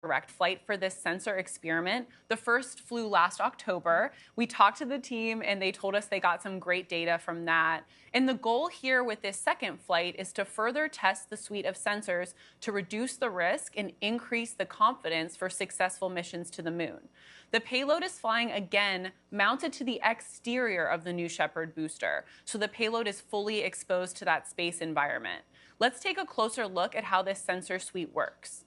direct flight for this sensor experiment. The first flew last October. We talked to the team and they told us they got some great data from that. And the goal here with this second flight is to further test the suite of sensors to reduce the risk and increase the confidence for successful missions to the moon. The payload is flying again mounted to the exterior of the New Shepard booster, so the payload is fully exposed to that space environment. Let's take a closer look at how this sensor suite works.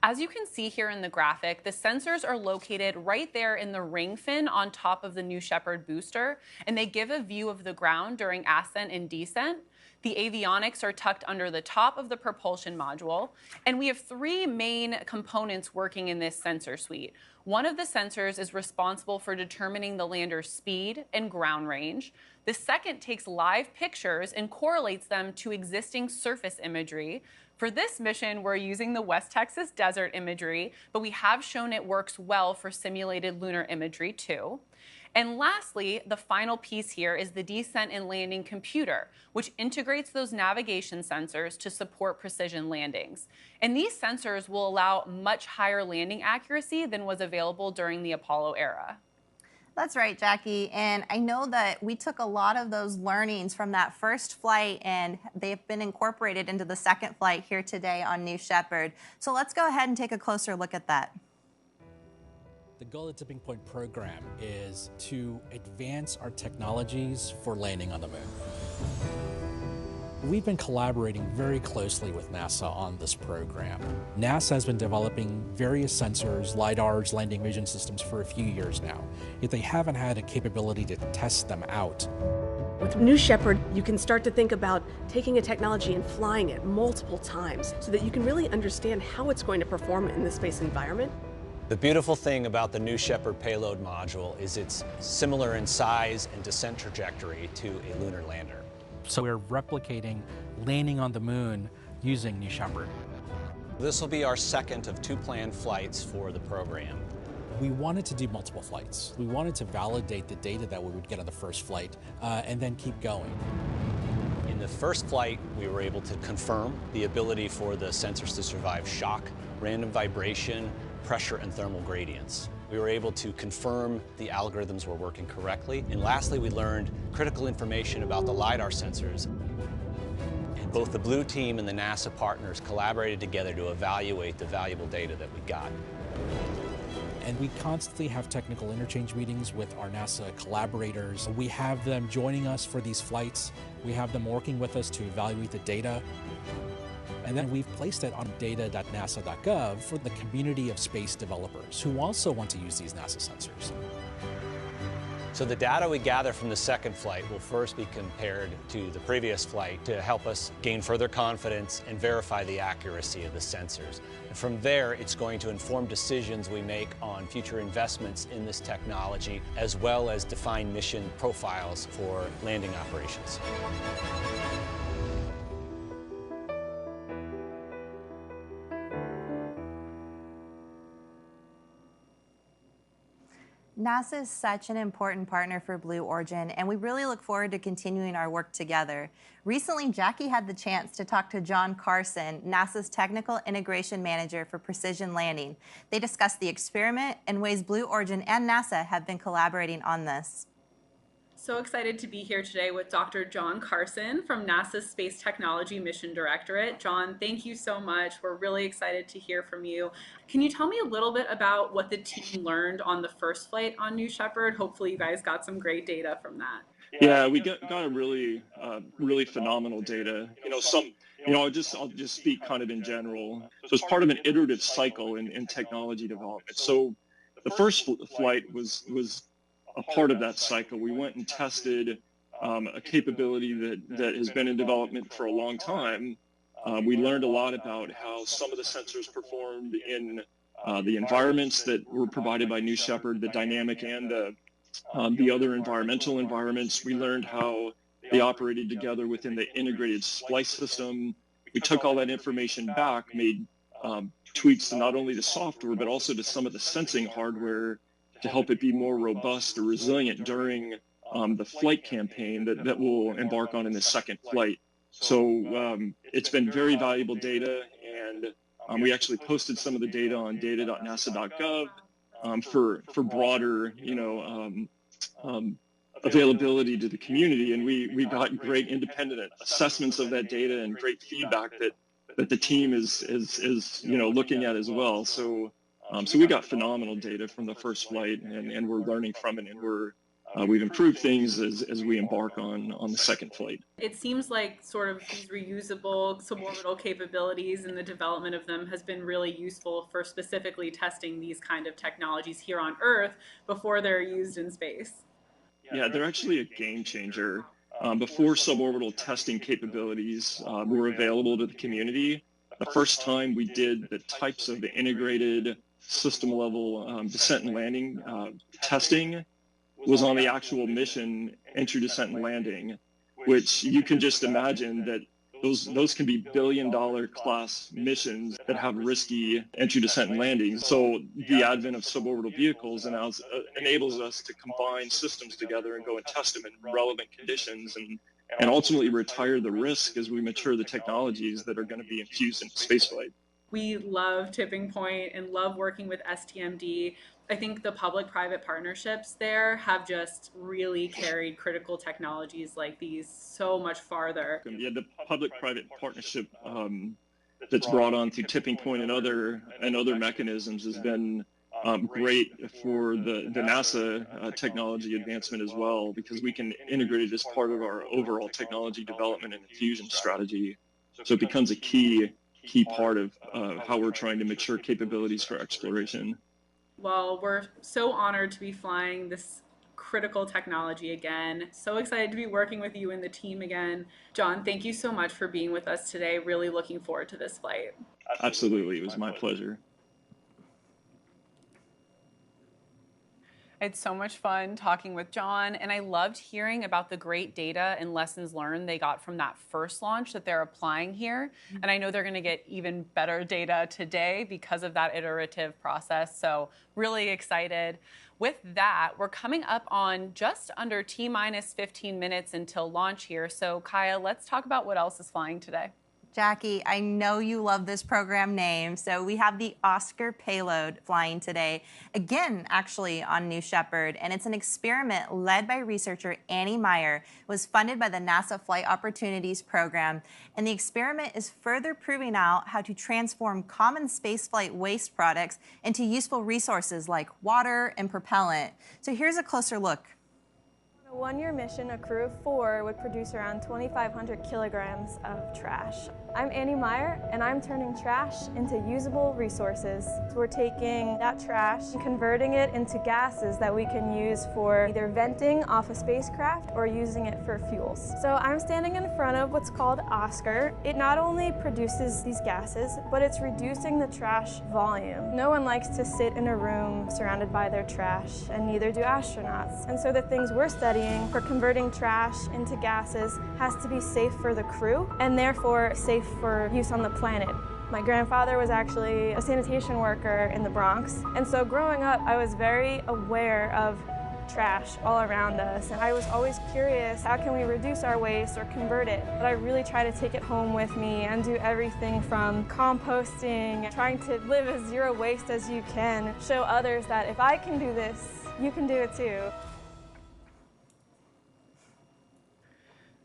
As you can see here in the graphic, the sensors are located right there in the ring fin on top of the New Shepard booster, and they give a view of the ground during ascent and descent. The avionics are tucked under the top of the propulsion module, and we have three main components working in this sensor suite. One of the sensors is responsible for determining the lander's speed and ground range. The second takes live pictures and correlates them to existing surface imagery. For this mission, we're using the West Texas desert imagery, but we have shown it works well for simulated lunar imagery too. And lastly, the final piece here is the descent and landing computer, which integrates those navigation sensors to support precision landings. And these sensors will allow much higher landing accuracy than was available during the Apollo era. That's right, Jackie. And I know that we took a lot of those learnings from that first flight and they've been incorporated into the second flight here today on New Shepard. So let's go ahead and take a closer look at that. The goal of the Tipping Point program is to advance our technologies for landing on the moon. We've been collaborating very closely with NASA on this program. NASA has been developing various sensors, LiDARs, landing vision systems for a few years now, yet they haven't had a capability to test them out. With New Shepard, you can start to think about taking a technology and flying it multiple times so that you can really understand how it's going to perform in the space environment. The beautiful thing about the New Shepard payload module is it's similar in size and descent trajectory to a lunar lander. So we're replicating landing on the moon using New Shepard. This will be our second of two planned flights for the program. We wanted to do multiple flights. We wanted to validate the data that we would get on the first flight and then keep going. In the first flight, we were able to confirm the ability for the sensors to survive shock, random vibration, pressure, and thermal gradients. We were able to confirm the algorithms were working correctly. And lastly, we learned critical information about the LiDAR sensors. And both the Blue team and the NASA partners collaborated together to evaluate the valuable data that we got. And we constantly have technical interchange meetings with our NASA collaborators. We have them joining us for these flights. We have them working with us to evaluate the data. And then we've placed it on data.nasa.gov for the community of space developers who also want to use these NASA sensors. So the data we gather from the second flight will first be compared to the previous flight to help us gain further confidence and verify the accuracy of the sensors. And from there, it's going to inform decisions we make on future investments in this technology, as well as define mission profiles for landing operations. NASA is such an important partner for Blue Origin, and we really look forward to continuing our work together. Recently, Jackie had the chance to talk to John Carson, NASA's Technical Integration Manager for Precision Landing. They discussed the experiment and ways Blue Origin and NASA have been collaborating on this. So excited to be here today with Dr. John Carson from NASA's Space Technology Mission Directorate. John, thank you so much. We're really excited to hear from you. Can you tell me a little bit about what the team learned on the first flight on New Shepard? Hopefully you guys got some great data from that. Yeah, we got a really phenomenal data. I'll just speak kind of in general. So it's part of an iterative cycle in technology development. So the first flight was a part of that cycle. We went and tested a capability that has been in development for a long time. We learned a lot about how some of the sensors performed in the environments that were provided by New Shepard, the dynamic and the other environmental environments. We learned how they operated together within the integrated splice system. We took all that information back, made tweaks to not only the software, but also to some of the sensing hardware to help it be more robust or resilient during the flight campaign that we'll embark on in the second flight. So it's been very valuable data, and We actually posted some of the data on data.nasa.gov for broader, availability to the community, and we got great independent assessments of that data and great feedback that the team is looking at as well. So we got phenomenal data from the first flight, and we're learning from it, and we've improved things as we embark on the second flight. It seems like sort of these reusable suborbital capabilities and the development of them has been really useful for specifically testing these kind of technologies here on Earth before they're used in space. Yeah, they're actually a game changer. Before suborbital testing capabilities were available to the community, the first time we did the types of integrated system level descent and landing testing was on the actual mission, entry, descent, and landing, which you can just imagine that those can be billion-dollar class missions that have risky entry, descent, and landing. So the advent of suborbital vehicles enables us to combine systems together and go and test them in relevant conditions and ultimately retire the risk as we mature the technologies that are going to be infused into spaceflight. We love Tipping Point and love working with STMD. I think the public-private partnerships there have just really carried critical technologies like these so much farther. Yeah, the public-private partnership that's brought on through Tipping Point and other mechanisms has been great for the NASA technology advancement as well, because we can integrate it as part of our overall technology development and infusion strategy. So it becomes a key part of how we're trying to mature capabilities for exploration. Well, we're so honored to be flying this critical technology again. So excited to be working with you and the team again. John, thank you so much for being with us today. Really looking forward to this flight. Absolutely. It was my pleasure. I had so much fun talking with John, and I loved hearing about the great data and lessons learned they got from that first launch that they're applying here. And I know they're going to get even better data today because of that iterative process. So really excited. With that, we're coming up on just under T-minus 15 minutes until launch here. So Kaya, let's talk about what else is flying today. Jackie, I know you love this program name, so we have the Oscar payload flying today, again, actually on New Shepherd, and it's an experiment led by researcher Annie Meyer. It was funded by the NASA Flight Opportunities Program, and the experiment is further proving out how to transform common spaceflight waste products into useful resources like water and propellant. So here's a closer look. On a one-year mission, a crew of 4 would produce around 2,500 kilograms of trash. I'm Annie Meyer, and I'm turning trash into usable resources. So we're taking that trash and converting it into gases that we can use for either venting off a spacecraft or using it for fuels. So I'm standing in front of what's called Oscar. It not only produces these gases, but it's reducing the trash volume. No one likes to sit in a room surrounded by their trash, and neither do astronauts. And so the things we're studying for converting trash into gases has to be safe for the crew, and therefore safe for use on the planet. My grandfather was actually a sanitation worker in the Bronx, and so growing up I was very aware of trash all around us, and I was always curious, how can we reduce our waste or convert it? But I really try to take it home with me and do everything from composting, trying to live as zero waste as you can, show others that if I can do this, you can do it too.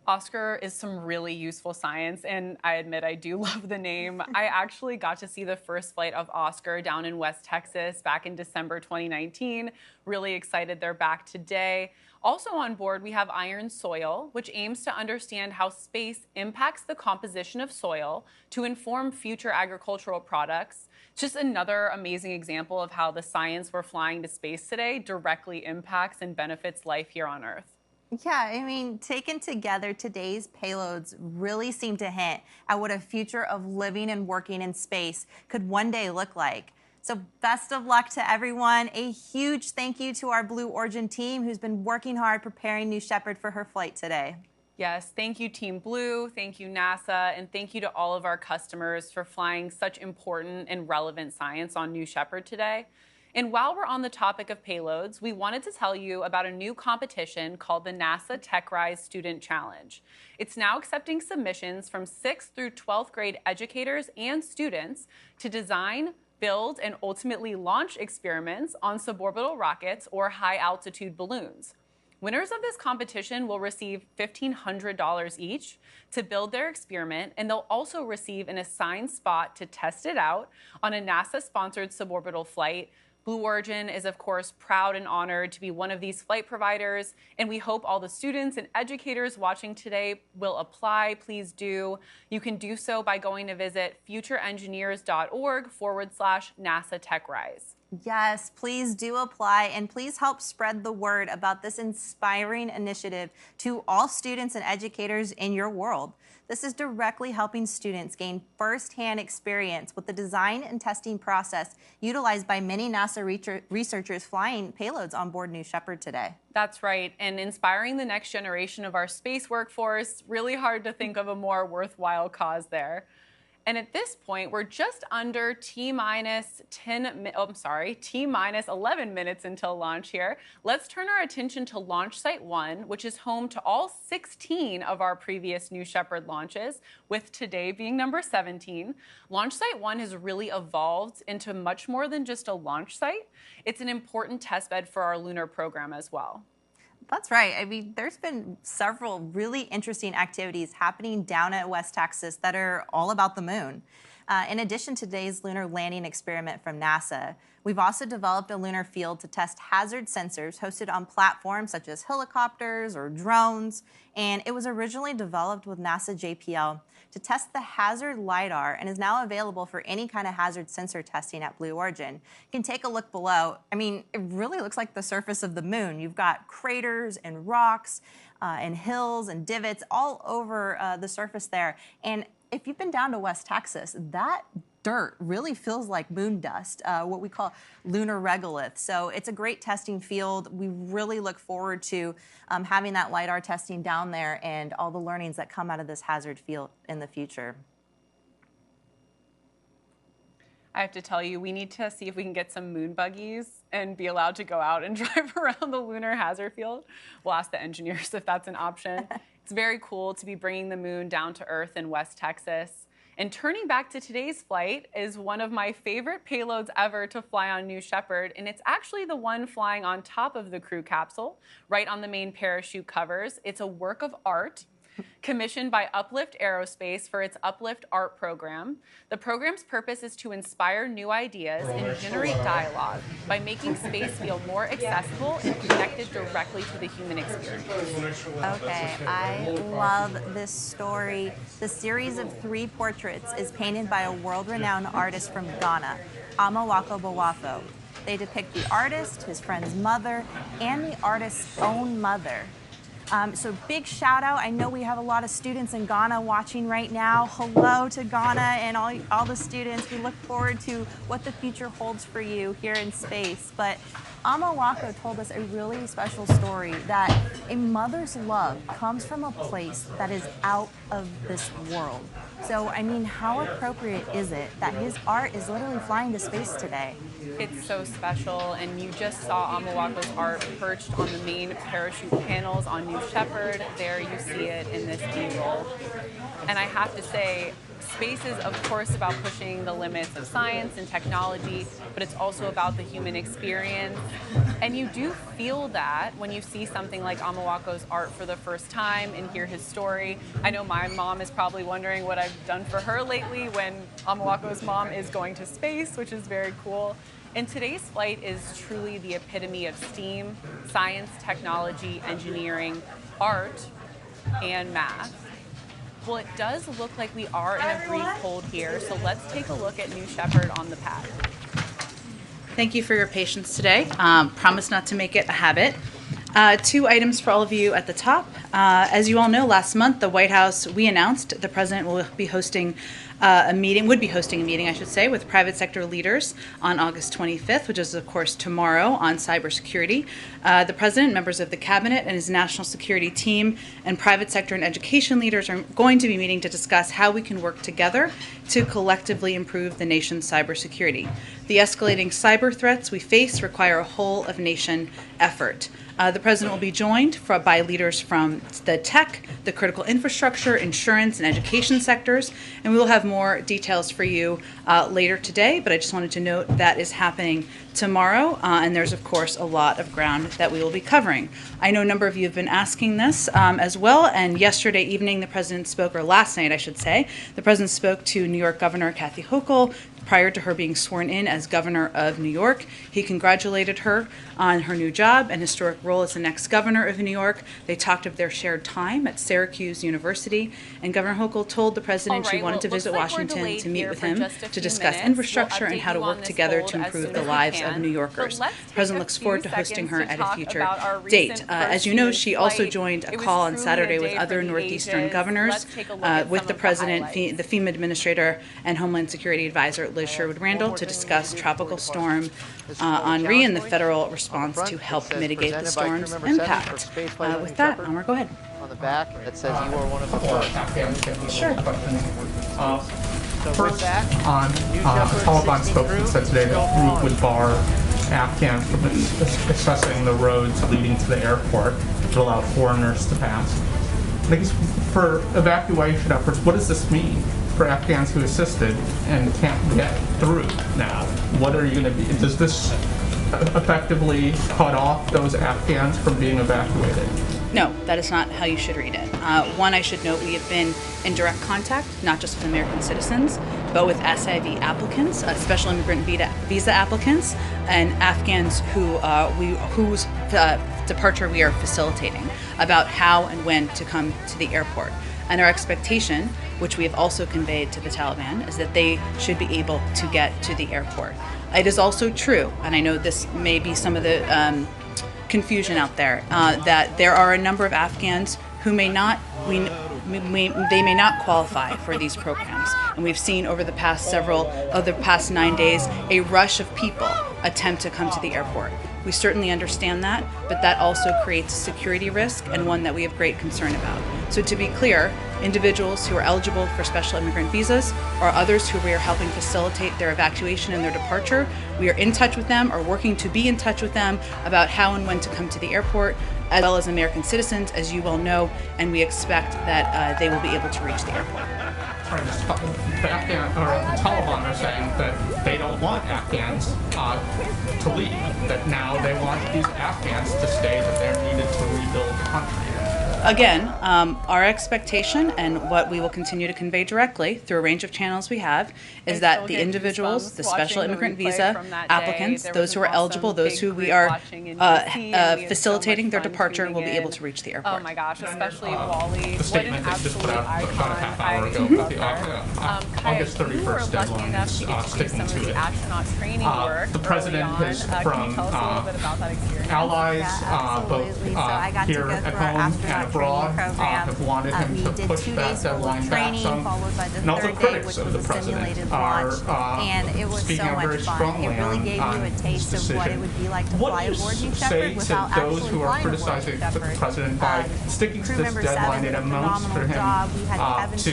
Oscar is some really useful science, and I admit I do love the name. I actually got to see the first flight of Oscar down in West Texas back in December 2019. Really excited they're back today. Also on board, we have Iron Soil, which aims to understand how space impacts the composition of soil to inform future agricultural products. It's just another amazing example of how the science we're flying to space today directly impacts and benefits life here on Earth. Yeah, I mean, taken together, today's payloads really seem to hint at what a future of living and working in space could one day look like. So best of luck to everyone. A huge thank you to our Blue Origin team who's been working hard preparing New Shepherd for her flight today. Yes, thank you Team Blue, thank you NASA, and thank you to all of our customers for flying such important and relevant science on New Shepherd today. And while we're on the topic of payloads, we wanted to tell you about a new competition called the NASA TechRise Student Challenge. It's now accepting submissions from 6th through 12th grade educators and students to design, build, and ultimately launch experiments on suborbital rockets or high-altitude balloons. Winners of this competition will receive $1,500 each to build their experiment, and they'll also receive an assigned spot to test it out on a NASA-sponsored suborbital flight. Blue Origin is, of course, proud and honored to be one of these flight providers, and we hope all the students and educators watching today will apply. Please do. You can do so by going to visit futureengineers.org/NASA TechRise. Yes, please do apply, and please help spread the word about this inspiring initiative to all students and educators in your world. This is directly helping students gain firsthand experience with the design and testing process utilized by many NASA researchers flying payloads on board New Shepherd today. That's right, and inspiring the next generation of our space workforce, really hard to think of a more worthwhile cause there. And at this point, we're just under T-minus 11 minutes until launch here. Let's turn our attention to Launch Site 1, which is home to all 16 of our previous New Shepard launches, with today being number 17. Launch Site 1 has really evolved into much more than just a launch site. It's an important testbed for our lunar program as well. That's right. I mean, there's been several really interesting activities happening down at West Texas that are all about the moon. In addition to today's lunar landing experiment from NASA, we've also developed a lunar field to test hazard sensors hosted on platforms such as helicopters or drones. And it was originally developed with NASA JPL to test the hazard LiDAR and is now available for any kind of hazard sensor testing at Blue Origin. You can take a look below. I mean, it really looks like the surface of the moon. You've got craters and rocks and hills and divots all over the surface there. And if you've been down to West Texas, that dirt really feels like moon dust, what we call lunar regolith. So it's a great testing field. We really look forward to having that LiDAR testing down there and all the learnings that come out of this hazard field in the future. I have to tell you, we need to see if we can get some moon buggies and be allowed to go out and drive around the lunar hazard field. We'll ask the engineers if that's an option. It's very cool to be bringing the moon down to Earth in West Texas. And turning back to today's flight is one of my favorite payloads ever to fly on New Shepard, and it's actually the one flying on top of the crew capsule, right on the main parachute covers. It's a work of art commissioned by Uplift Aerospace for its Uplift Art program. The program's purpose is to inspire new ideas and generate dialogue by making space feel more accessible and connected directly to the human experience. Okay, I love this story. The series of 3 portraits is painted by a world-renowned artist from Ghana, Amawako Bawafo. They depict the artist, his friend's mother, and the artist's own mother. So big shout out. I know we have a lot of students in Ghana watching right now. Hello to Ghana and all the students. We look forward to what the future holds for you here in space. But Amawako told us a really special story that a mother's love comes from a place that is out of this world. So, I mean, how appropriate is it that his art is literally flying to space today? It's so special, and you just saw Amawako's art perched on the main parachute panels on New Shepard. There you see it in this B-roll. And I have to say, space is, of course, about pushing the limits of science and technology, but it's also about the human experience. And you do feel that when you see something like Amawako's art for the first time and hear his story. I know my mom is probably wondering what I've done for her lately when Amawako's mom is going to space, which is very cool. And today's flight is truly the epitome of STEAM, science, technology, engineering, art, and math. Well, it does look like we are in a brief hold here, so let's take a look at New Shepard on the pad. Thank you for your patience today. Promise not to make it a habit. 2 items for all of you at the top. As you all know, last month, the White House, we announced the president will be hosting would be hosting a meeting, I should say, with private sector leaders on August 25th, which is, of course, tomorrow, on cybersecurity. The President, members of the Cabinet, and his national security team, and private sector and education leaders are going to be meeting to discuss how we can work together to collectively improve the nation's cybersecurity. The escalating cyber threats we face require a whole-of-nation effort. The President will be joined by leaders from the tech, the critical infrastructure, insurance, and education sectors, and we will have more details for you later today, but I just wanted to note that is happening tomorrow, and there's, of course, a lot of ground that we will be covering. I know a number of you have been asking this as well, and yesterday evening the President spoke, or last night I should say, the President spoke to New York Governor Kathy Hochul prior to her being sworn in as Governor of New York. He congratulated her on her new job and historic role as the next Governor of New York. They talked of their shared time at Syracuse University, and Governor Hochul told the President she wanted to visit Washington to meet with him to discuss infrastructure and how to work together to improve the lives of New Yorkers. The President looks forward to hosting her at a future date. As you know, she also joined a call on Saturday with other Northeastern governors, with the President, the FEMA Administrator, and Homeland Security Advisor Liz Sherwood-Randall to discuss Tropical Storm Henri and the federal response to help mitigate the storm's impact. With that, Amar, go ahead. On the back that says you are one of the first. Sure. First, on Taliban spokesman said today that the group would bar Afghans from accessing the roads leading to the airport to allow foreigners to pass. I guess for evacuation efforts, what does this mean for Afghans who assisted and can't get through now? What are you going to be? Does this effectively cut off those Afghans from being evacuated? No, that is not how you should read it. One, I should note we have been in direct contact, not just with American citizens, but with SIV applicants, special immigrant visa applicants, and Afghans whose departure we are facilitating, about how and when to come to the airport. And our expectation, which we have also conveyed to the Taliban, is that they should be able to get to the airport. It is also true, and I know this may be some of the confusion out there, that there are a number of Afghans who may not qualify for these programs. And we've seen over the past 9 days a rush of people attempt to come to the airport. We certainly understand that, but that also creates a security risk, and one that we have great concern about. So to be clear, individuals who are eligible for special immigrant visas or others who we are helping facilitate their evacuation and their departure, we are in touch with them or working to be in touch with them about how and when to come to the airport, as well as American citizens, as you well know, and we expect that they will be able to reach the airport. The Taliban are saying that they don't want Afghans to leave, that now they want these Afghans to stay, that they're needed to rebuild the country. Again, our expectation and what we will continue to convey directly through a range of channels we have is that the individuals, the special immigrant visa applicants, those who are eligible, those who we are facilitating their departure will be able to reach the airport. Oh my gosh, especially Wally. The statement they just put out about a half hour ago with the August 31st deadline sticking to it. The President has, from allies, both here at home and abroad, have wanted him to push that deadline back some. And also critics of the President are speaking out very strongly on this decision. What do you say to those who are criticizing the President by sticking to this deadline in amounts for him to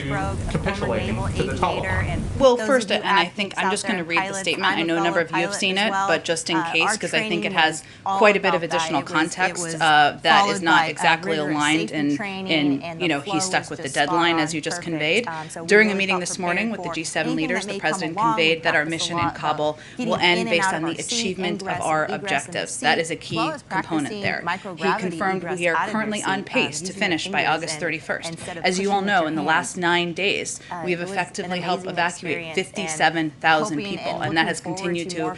capitulating to the Taliban? Well, first, and I think I'm just going to read the statement. I know a number of you have seen it, but just in case, because I think it has quite a bit of additional context that is not exactly aligned in he stuck with the deadline as you just conveyed. During a meeting this morning with the G7 leaders, the President conveyed that our mission in Kabul will end based on the achievement of our objectives. That is a key component there. He confirmed we are currently on pace to finish by August 31st. As you all know, in the last 9 days, we have effectively helped evacuate 57,000 people, and that has continued to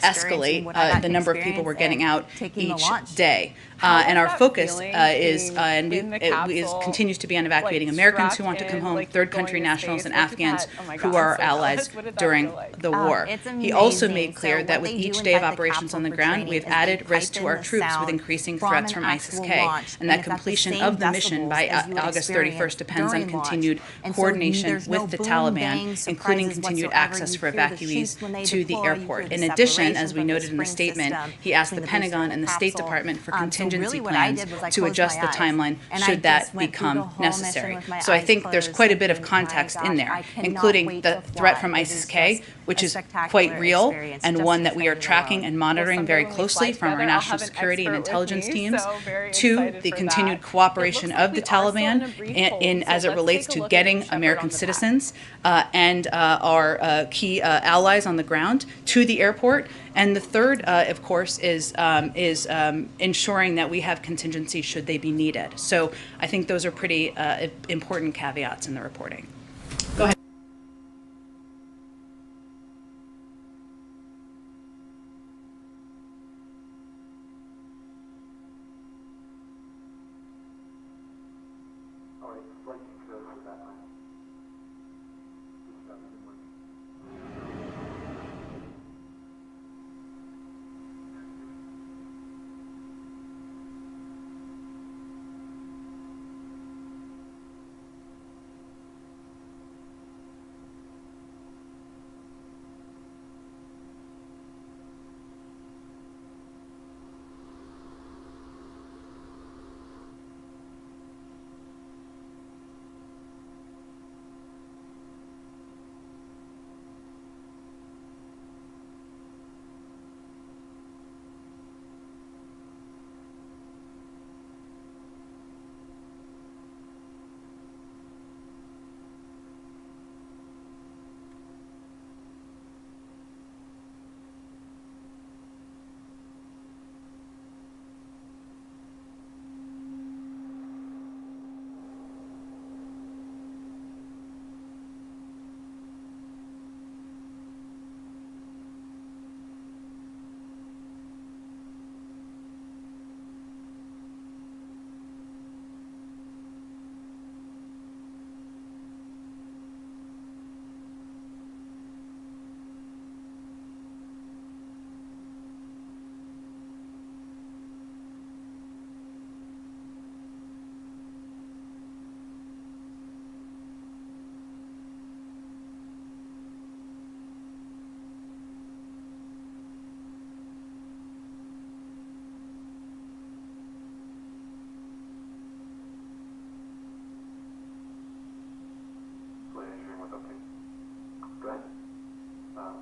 escalate the number of people we're getting out each day. And our focus is and continues to be on evacuating Americans who want to come home, third country nationals, and Afghans who are our allies during the war. He also made clear that with each day of operations on the ground, we have added risk to our troops with increasing threats from ISIS-K, and that completion of the mission by August 31st depends on continued coordination with the Taliban, including continued access for evacuees to the airport. In addition, as we noted in the statement, he asked the Pentagon and the State Department for contingency plans to adjust the timeline should that become necessary. So I think there's quite a bit of context in there, including the threat from ISIS-K, which is quite real and one that we are tracking and monitoring very closely from our national security and intelligence teams, to the continued cooperation of the Taliban as it relates to getting American citizens and our key allies on the ground to the airport. And the third, of course, is ensuring that we have contingency should they be needed. So I think those are pretty important caveats in the reporting. Go ahead.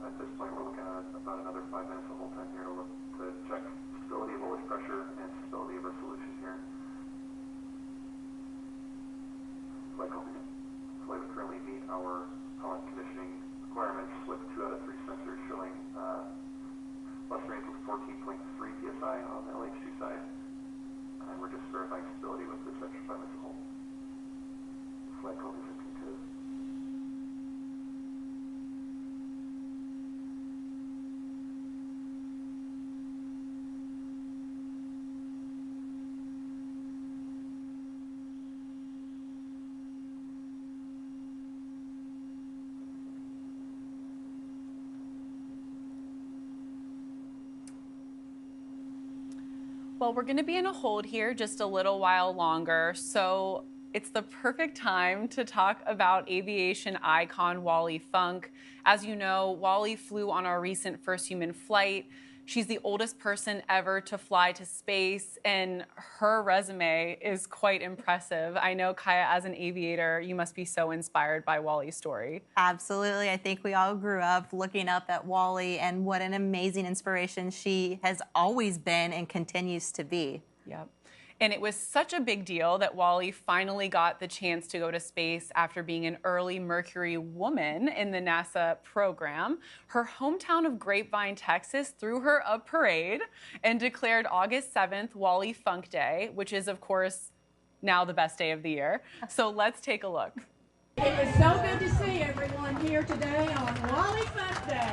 At this point, we're looking at about another 5 minutes of hold time here to check stability of voltage pressure and stability of our solution here. Flight would currently meet our column conditioning requirements with 2 out of 3 sensors showing bus range with 14.3 psi on the LH2 side, and we're just verifying stability with this extra 5 minutes of hold. Flight code is inconclusive. Well, we're going to be in a hold here just a little while longer, so it's the perfect time to talk about aviation icon Wally Funk. As you know, Wally flew on our recent first human flight. She's the oldest person ever to fly to space, and her resume is quite impressive. I know, Kaya, as an aviator, you must be so inspired by Wally's story. Absolutely. I think we all grew up looking up at Wally, and what an amazing inspiration she has always been and continues to be. Yep. And it was such a big deal that Wally finally got the chance to go to space after being an early Mercury woman in the NASA program. Her hometown of Grapevine, Texas, threw her a parade and declared August 7th Wally Funk Day, which is, of course, now the best day of the year. So let's take a look. It was so good to see everyone here today on Wally Funk Day.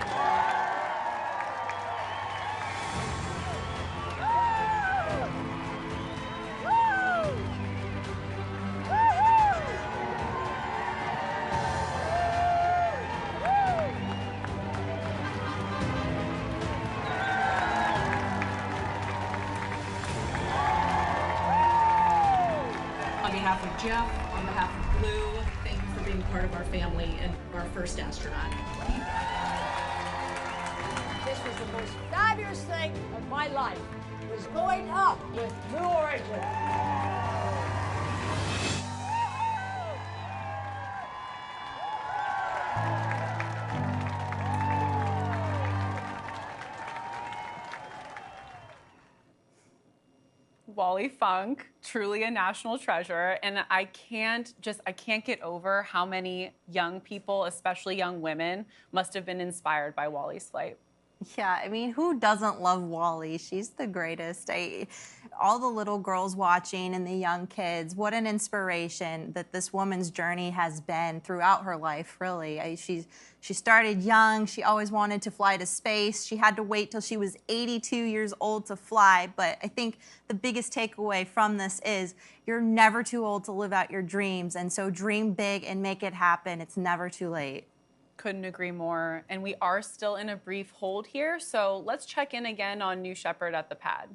behalf of Jeff, on behalf of Blue, thank you for being part of our family and our first astronaut. This was the most fabulous thing of my life, was going up with Blue Origin. Wally Funk, truly a national treasure. And I can't get over how many young people, especially young women, must have been inspired by Wally's flight. Yeah, I mean, who doesn't love Wally? She's the greatest. All the little girls watching and the young kids, what an inspiration that this woman's journey has been throughout her life, really. She started young. She always wanted to fly to space. She had to wait till she was 82 years old to fly. But I think the biggest takeaway from this is you're never too old to live out your dreams. And so dream big and make it happen. It's never too late. Couldn't agree more. And we are still in a brief hold here, so let's check in again on New Shepherd at the pad.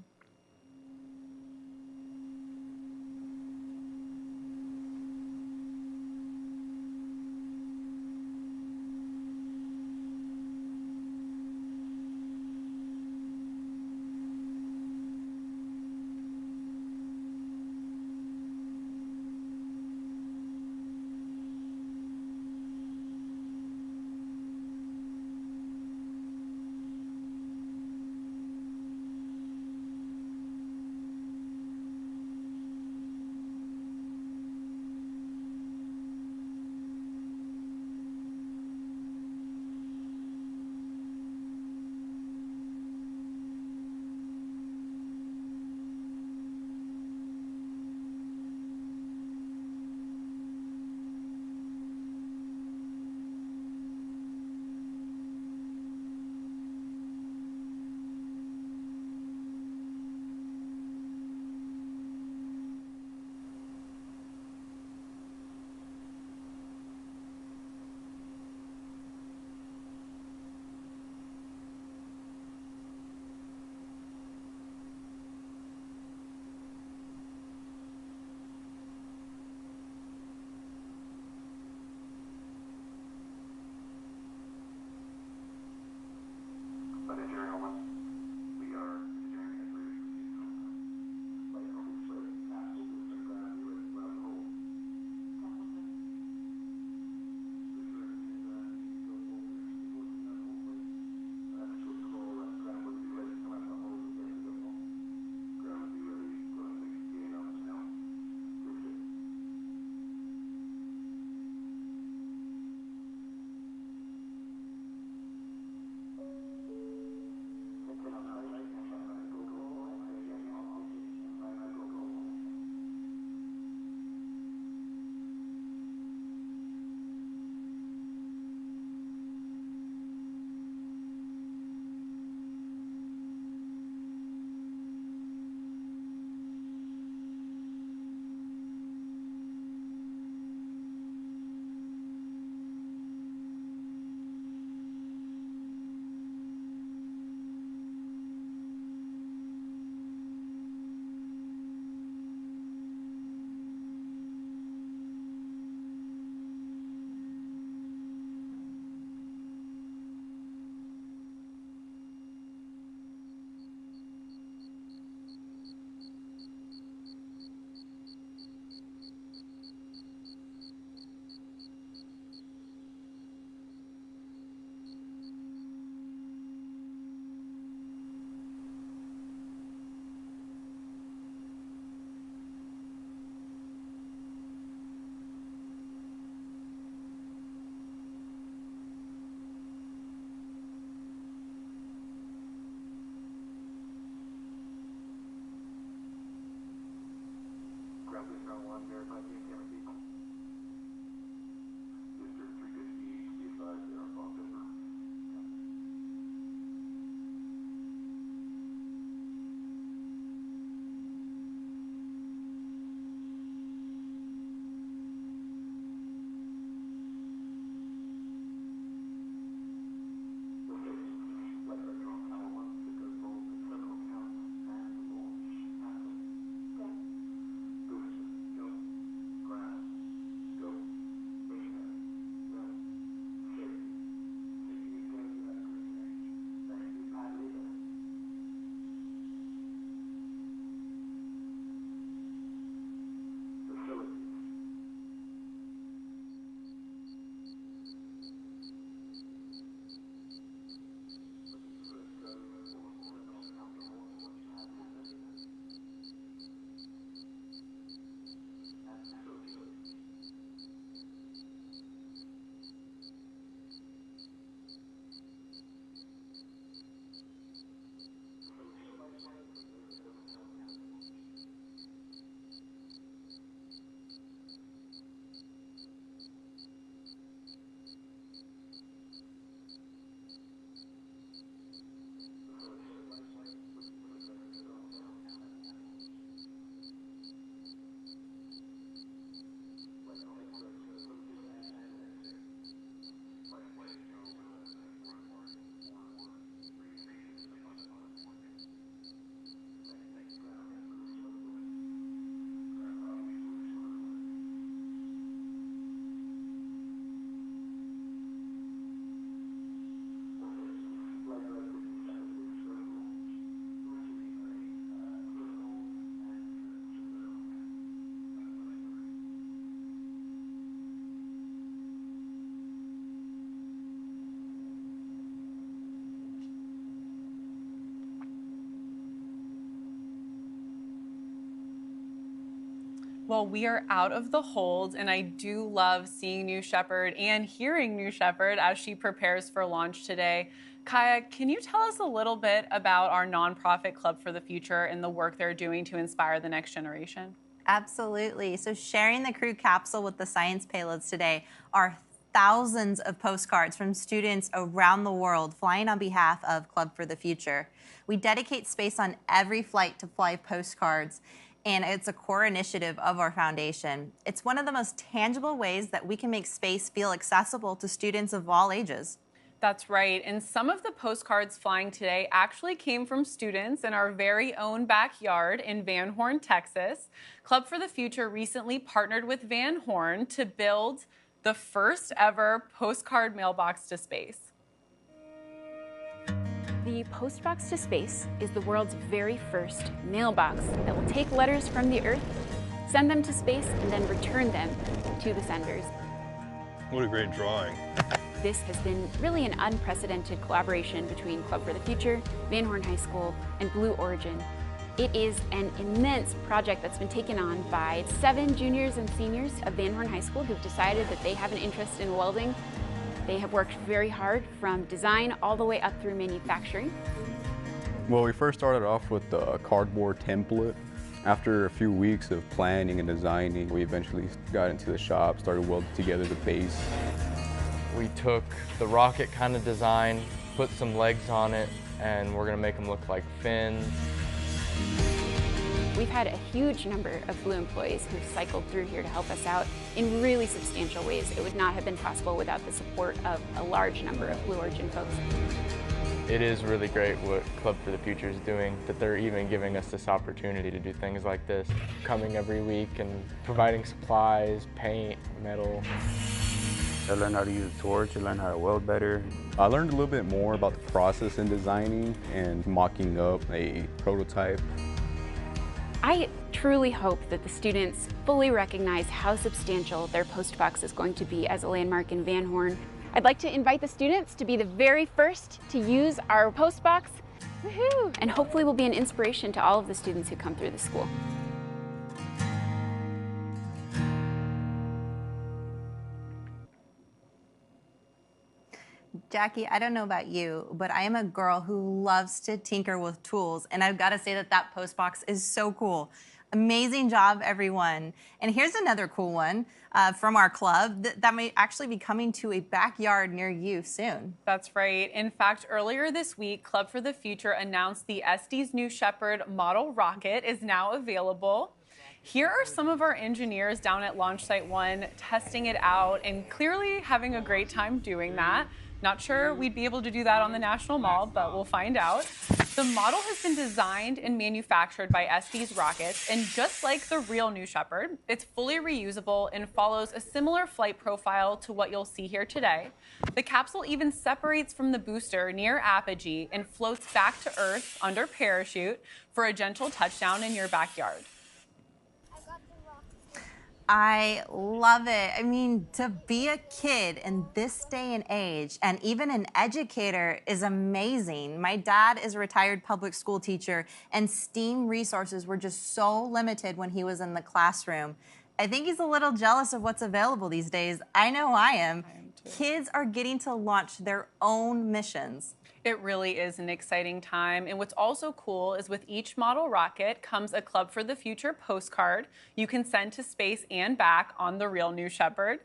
Well, we are out of the hold, and I do love seeing New Shepherd and hearing New Shepherd as she prepares for launch today. Kaya, can you tell us a little bit about our nonprofit Club for the Future and the work they're doing to inspire the next generation? Absolutely. So sharing the crew capsule with the science payloads today are thousands of postcards from students around the world flying on behalf of Club for the Future. We dedicate space on every flight to fly postcards, and it's a core initiative of our foundation. It's one of the most tangible ways that we can make space feel accessible to students of all ages. That's right, and some of the postcards flying today actually came from students in our very own backyard in Van Horn, Texas. Club for the Future recently partnered with Van Horn to build the first ever postcard mailbox to space. The Postbox to Space is the world's very first mailbox that will take letters from the Earth, send them to space, and then return them to the senders. What a great drawing. This has been really an unprecedented collaboration between Club for the Future, Van Horn High School, and Blue Origin. It is an immense project that's been taken on by 7 juniors and seniors of Van Horn High School who've decided that they have an interest in welding. They have worked very hard from design all the way up through manufacturing. Well, we first started off with the cardboard template. After a few weeks of planning and designing, we eventually got into the shop, started welding together the base. We took the rocket kind of design, put some legs on it, and we're gonna make them look like fins. We've had a huge number of Blue employees who've cycled through here to help us out in really substantial ways. It would not have been possible without the support of a large number of Blue Origin folks. It is really great what Club for the Future is doing, that they're even giving us this opportunity to do things like this, coming every week and providing supplies, paint, metal. I learned how to use a torch, I learned how to weld better. I learned a little bit more about the process in designing and mocking up a prototype. I truly hope that the students fully recognize how substantial their postbox is going to be as a landmark in Van Horn. I'd like to invite the students to be the very first to use our postbox. Woohoo! And hopefully will be an inspiration to all of the students who come through the school. Jackie, I don't know about you, but I am a girl who loves to tinker with tools, and I've got to say that that postbox is so cool. Amazing job, everyone. And here's another cool one from our club that may actually be coming to a backyard near you soon. That's right. In fact, earlier this week, Club for the Future announced the SD's New Shepherd model rocket is now available. Here are some of our engineers down at Launch Site 1 testing it out and clearly having a great time doing that. Not sure we'd be able to do that on the National Mall, but we'll find out. The model has been designed and manufactured by SD's rockets, and just like the real New Shepherd, it's fully reusable and follows a similar flight profile to what you'll see here today. The capsule even separates from the booster near apogee and floats back to Earth under parachute for a gentle touchdown in your backyard. I love it. I mean, to be a kid in this day and age and even an educator is amazing. My dad is a retired public school teacher, and STEAM resources were just so limited when he was in the classroom. I think he's a little jealous of what's available these days. I know I am. Kids are getting to launch their own missions. It really is an exciting time. And what's also cool is with each model rocket comes a Club for the Future postcard you can send to space and back on the real New Shepherd.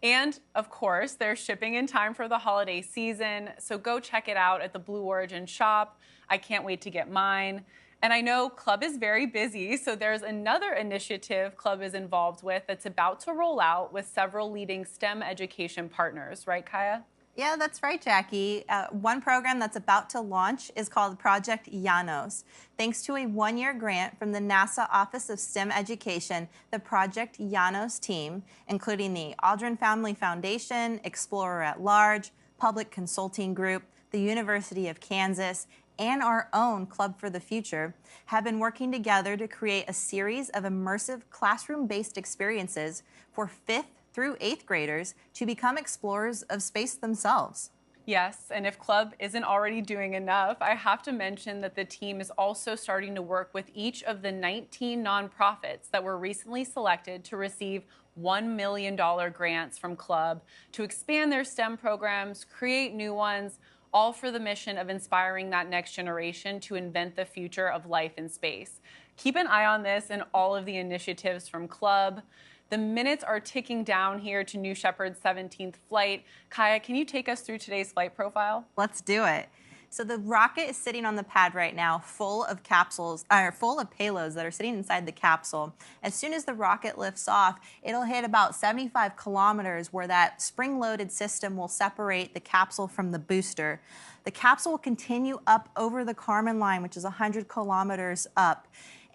And of course, they're shipping in time for the holiday season. So go check it out at the Blue Origin shop. I can't wait to get mine. And I know Club is very busy, so there's another initiative Club is involved with that's about to roll out with several leading STEM education partners, right, Kaya? Yeah, that's right, Jackie. One program that's about to launch is called Project Janos. Thanks to a one-year grant from the NASA Office of STEM Education, the Project Janos team, including the Aldrin Family Foundation, Explorer at Large, Public Consulting Group, the University of Kansas, and our own Club for the Future, have been working together to create a series of immersive classroom-based experiences for 5th through 8th graders to become explorers of space themselves. Yes, and if Club isn't already doing enough, I have to mention that the team is also starting to work with each of the 19 nonprofits that were recently selected to receive $1 million grants from Club to expand their STEM programs, create new ones, all for the mission of inspiring that next generation to invent the future of life in space. Keep an eye on this and all of the initiatives from Club. The minutes are ticking down here to New Shepard's 17th flight. Kaya, can you take us through today's flight profile? Let's do it. So the rocket is sitting on the pad right now, full of capsules, or full of payloads that are sitting inside the capsule. As soon as the rocket lifts off, it'll hit about 75 kilometers where that spring-loaded system will separate the capsule from the booster. The capsule will continue up over the Kármán line, which is 100 kilometers up.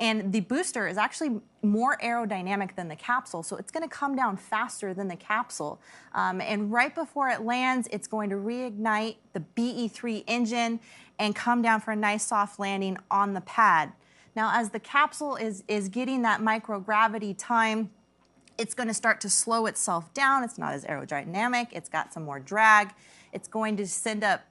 And the booster is actually more aerodynamic than the capsule, so it's going to come down faster than the capsule. And right before it lands, it's going to reignite the BE-3 engine and come down for a nice soft landing on the pad. Now, as the capsule is getting that microgravity time, it's going to start to slow itself down. It's not as aerodynamic. It's got some more drag. It's going to send up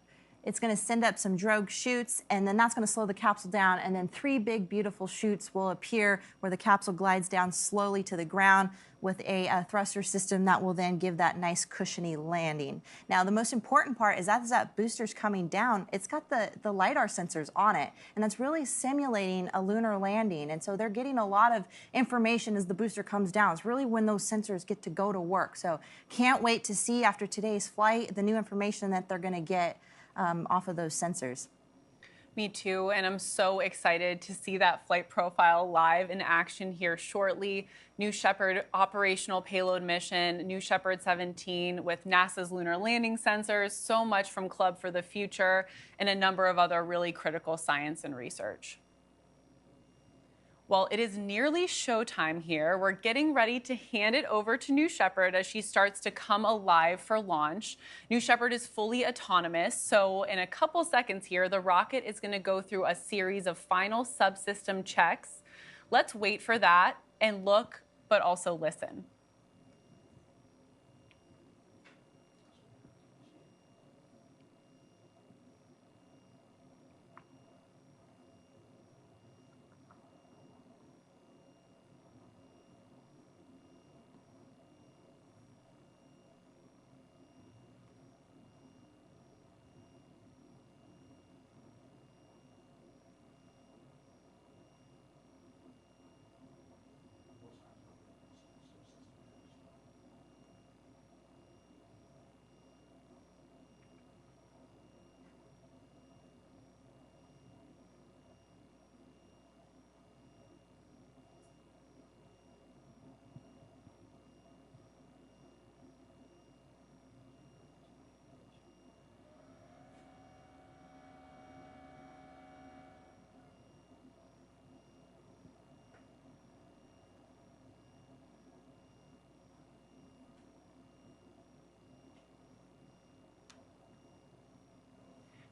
some drogue chutes, and then that's going to slow the capsule down, and then 3 big, beautiful chutes will appear where the capsule glides down slowly to the ground with a thruster system that will then give that nice cushiony landing. Now, the most important part is as that booster's coming down, it's got the LiDAR sensors on it, and that's really simulating a lunar landing, and so they're getting a lot of information as the booster comes down. It's really when those sensors get to go to work. So can't wait to see after today's flight the new information that they're going to get off of those sensors. Me too, and I'm so excited to see that flight profile live in action here shortly. New Shepard operational payload mission, New Shepard 17 with NASA's lunar landing sensors, so much from Club for the Future, and a number of other really critical science and research. Well, it is nearly showtime here. We're getting ready to hand it over to New Shepard as she starts to come alive for launch. New Shepard is fully autonomous, so in a couple seconds here, the rocket is going to go through a series of final subsystem checks. Let's wait for that and look, but also listen.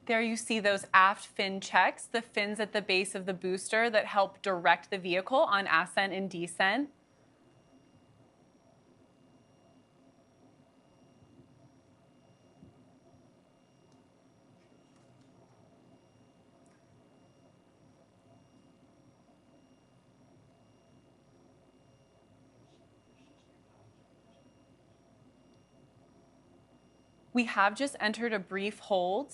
There you see those aft fin checks, the fins at the base of the booster that help direct the vehicle on ascent and descent. We have just entered a brief hold.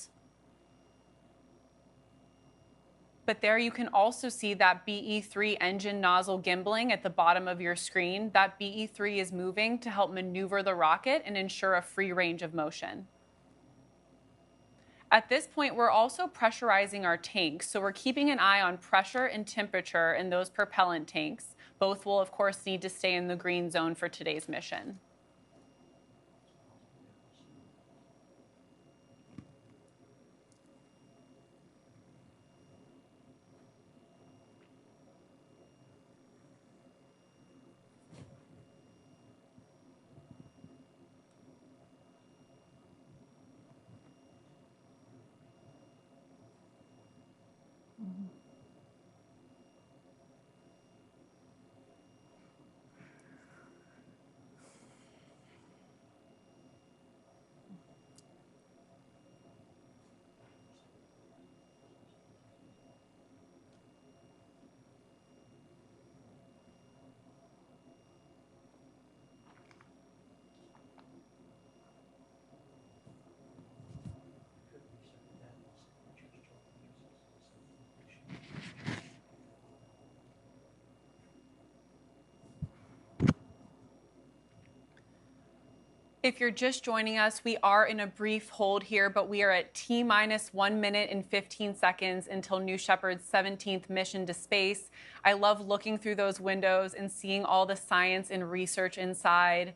But there you can also see that BE-3 engine nozzle gimbaling at the bottom of your screen. That BE-3 is moving to help maneuver the rocket and ensure a free range of motion. At this point, we're also pressurizing our tanks, so we're keeping an eye on pressure and temperature in those propellant tanks. Both will, of course, need to stay in the green zone for today's mission. If you're just joining us, we are in a brief hold here, but we are at T-minus 1 minute and 15 seconds until New Shepard's 17th mission to space. I love looking through those windows and seeing all the science and research inside.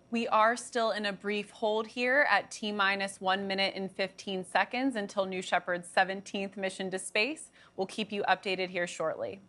We are still in a brief hold here at T-minus 1 minute and 15 seconds until New Shepard's 17th mission to space. We'll keep you updated here shortly.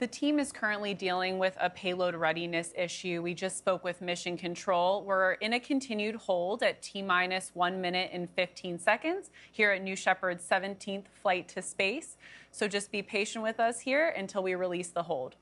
The team is currently dealing with a payload readiness issue. We just spoke with Mission Control. We're in a continued hold at T-minus 1 minute and 15 seconds here at New Shepard's 17th flight to space. So just be patient with us here until we release the hold.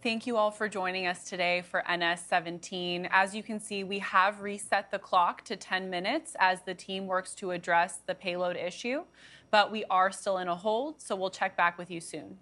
Thank you all for joining us today for NS-17. As you can see, we have reset the clock to 10 minutes as the team works to address the payload issue, but we are still in a hold, so we'll check back with you soon.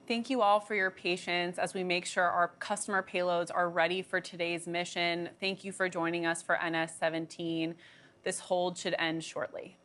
Thank you all for your patience as we make sure our customer payloads are ready for today's mission. Thank you for joining us for NS-17. This hold should end shortly.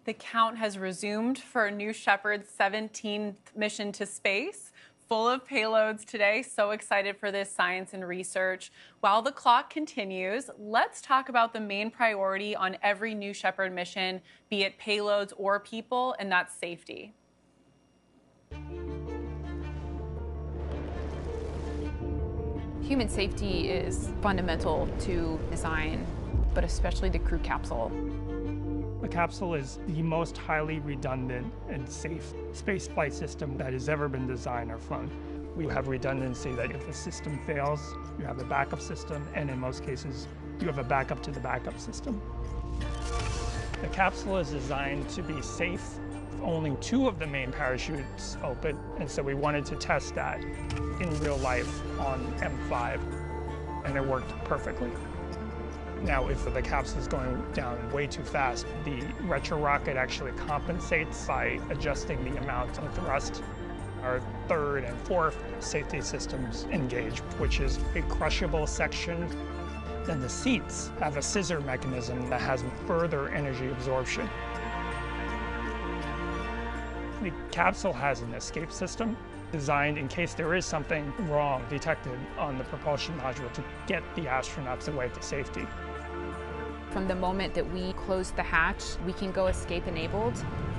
The count has resumed for New Shepard's 17th mission to space, full of payloads today. So excited for this science and research. While the clock continues, let's talk about the main priority on every New Shepard mission, be it payloads or people, and that's safety. Human safety is fundamental to design, but especially the crew capsule. The capsule is the most highly redundant and safe spaceflight system that has ever been designed or flown. We have redundancy that if a system fails, you have a backup system, and in most cases, you have a backup to the backup system. The capsule is designed to be safe. Only 2 of the main parachutes open, and so we wanted to test that in real life on M5, and it worked perfectly. Now, if the capsule is going down way too fast, the retro rocket actually compensates by adjusting the amount of thrust. Our 3rd and 4th safety systems engage, which is a crushable section. Then the seats have a scissor mechanism that has further energy absorption. The capsule has an escape system designed in case there is something wrong detected on the propulsion module to get the astronauts away to safety. From the moment that we close the hatch, we can go escape enabled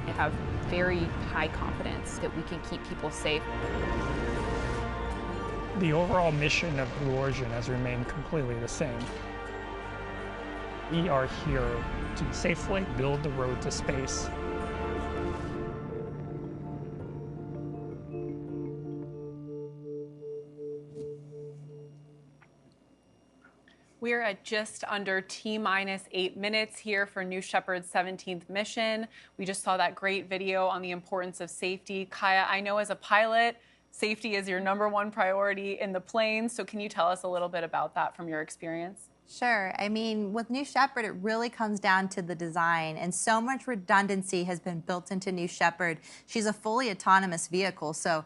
and have very high confidence that we can keep people safe. The overall mission of Blue Origin has remained completely the same. We are here to safely build the road to space. We're at just under T-minus 8 minutes here for New Shepard's 17th mission. We just saw that great video on the importance of safety. Kaya, I know as a pilot, safety is your #1 priority in the plane. So can you tell us a little bit about that from your experience? Sure. I mean, with New Shepard, it really comes down to the design, and so much redundancy has been built into New Shepard. She's a fully autonomous vehicle, so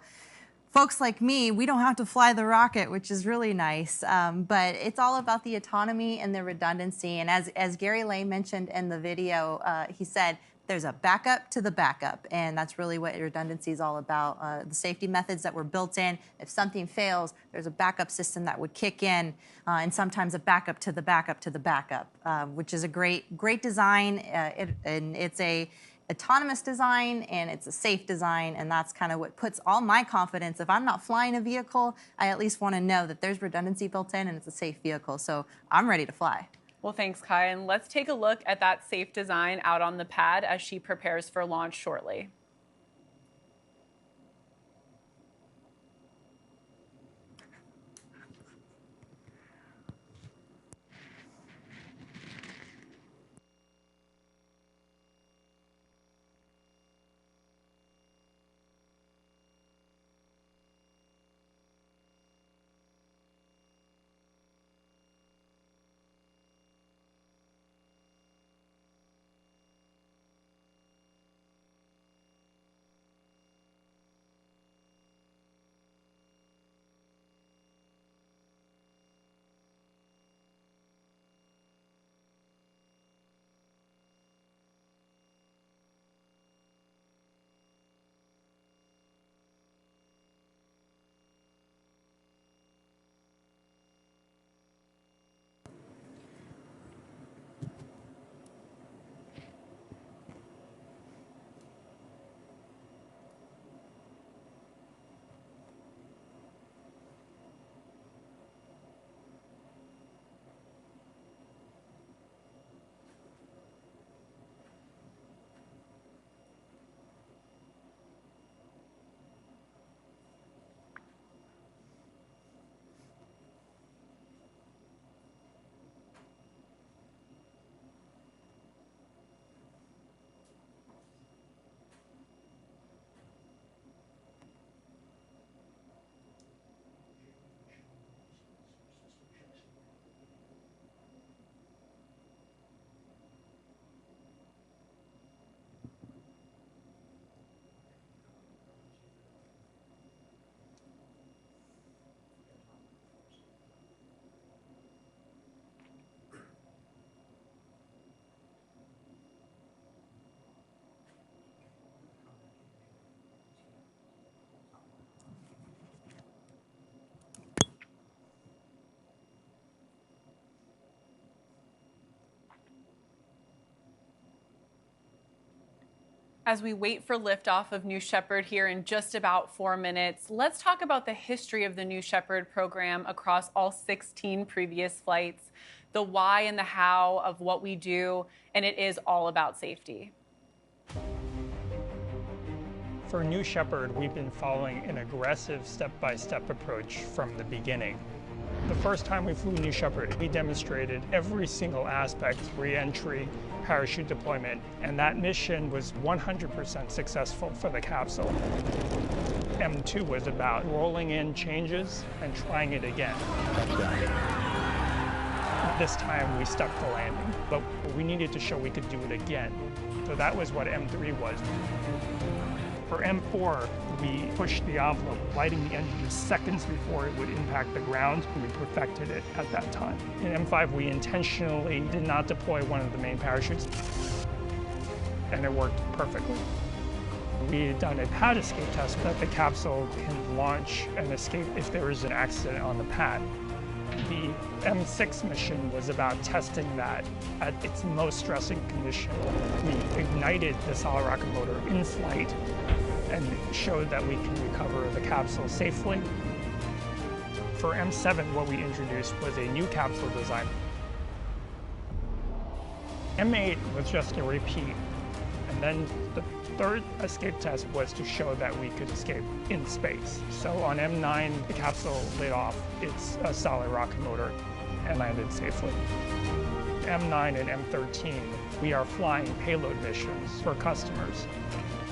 folks like me, we don't have to fly the rocket, which is really nice. But it's all about the autonomy and the redundancy. And as Gary Lay mentioned in the video, he said there's a backup to the backup. And that's really what redundancy is all about. The safety methods that were built in, if something fails, there's a backup system that would kick in, and sometimes a backup to the backup to the backup, which is a great design. And it's a autonomous design, and it's a safe design, and that's kind of what puts all my confidence. If I'm not flying a vehicle, I at least want to know that there's redundancy built in and it's a safe vehicle, so I'm ready to fly. Well, thanks, Kai, and let's take a look at that safe design out on the pad as she prepares for launch shortly. As we wait for liftoff of New Shepard here in just about 4 minutes, let's talk about the history of the New Shepard program across all 16 previous flights, the why and the how of what we do, and it is all about safety. For New Shepard, we've been following an aggressive step-by-step approach from the beginning. The first time we flew New Shepard, we demonstrated every single aspect, re-entry, parachute deployment, and that mission was 100% successful for the capsule. M2 was about rolling in changes and trying it again. This time we stuck the landing, but we needed to show we could do it again. So that was what M3 was. For M4, we pushed the envelope, lighting the engine just seconds before it would impact the ground. We perfected it at that time. In M5, we intentionally did not deploy one of the main parachutes, and it worked perfectly. We had done a pad escape test that the capsule can launch and escape if there is an accident on the pad. The M6 mission was about testing that at its most stressing condition. We ignited the solid rocket motor in flight and showed that we can recover the capsule safely. For M7, what we introduced was a new capsule design. M8 was just a repeat, and then the third escape test was to show that we could escape in space. So on M9, the capsule lit off its solid rocket motor and landed safely. M9 and M13, we are flying payload missions for customers,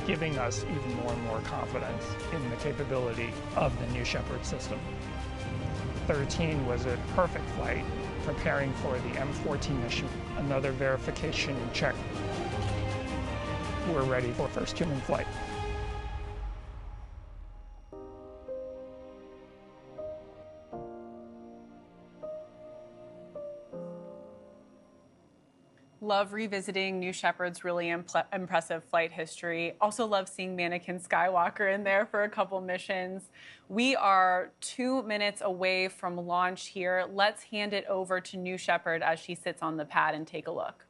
giving us even more and more confidence in the capability of the New Shepard system. 13 was a perfect flight, preparing for the M14 mission, another verification check. We're ready for first human flight. Love revisiting New Shepard's really impressive flight history. Also love seeing Mannequin Skywalker in there for a couple missions. We are 2 minutes away from launch here. Let's hand it over to New Shepard as she sits on the pad and take a look.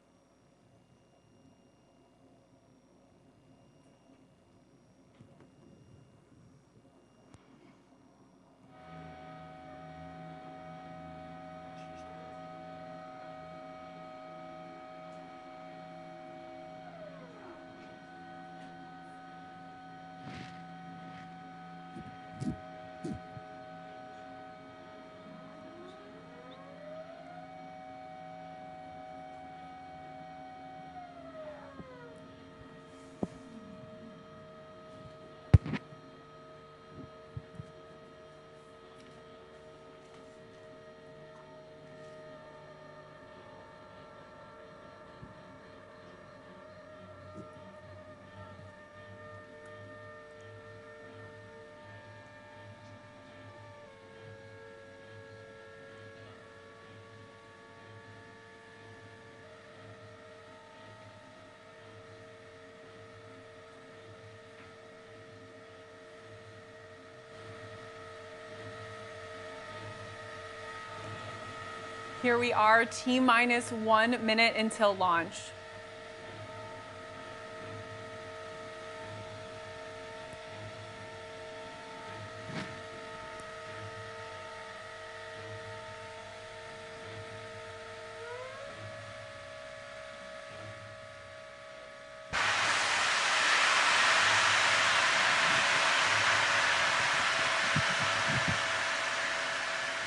Here we are, T-minus 1 minute until launch.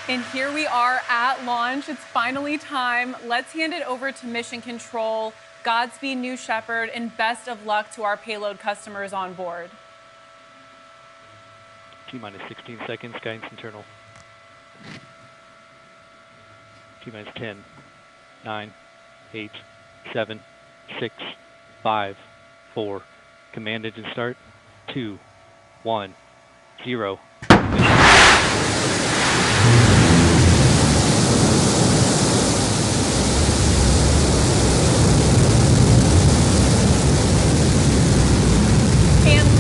And here we are at launch. It's finally time. Let's hand it over to Mission Control. Godspeed, New Shepard, and best of luck to our payload customers on board. T-minus 16 seconds, guidance internal. T-minus 10, 9, 8, 7, 6, 5, 4. Command engine start. 2, 1, 0.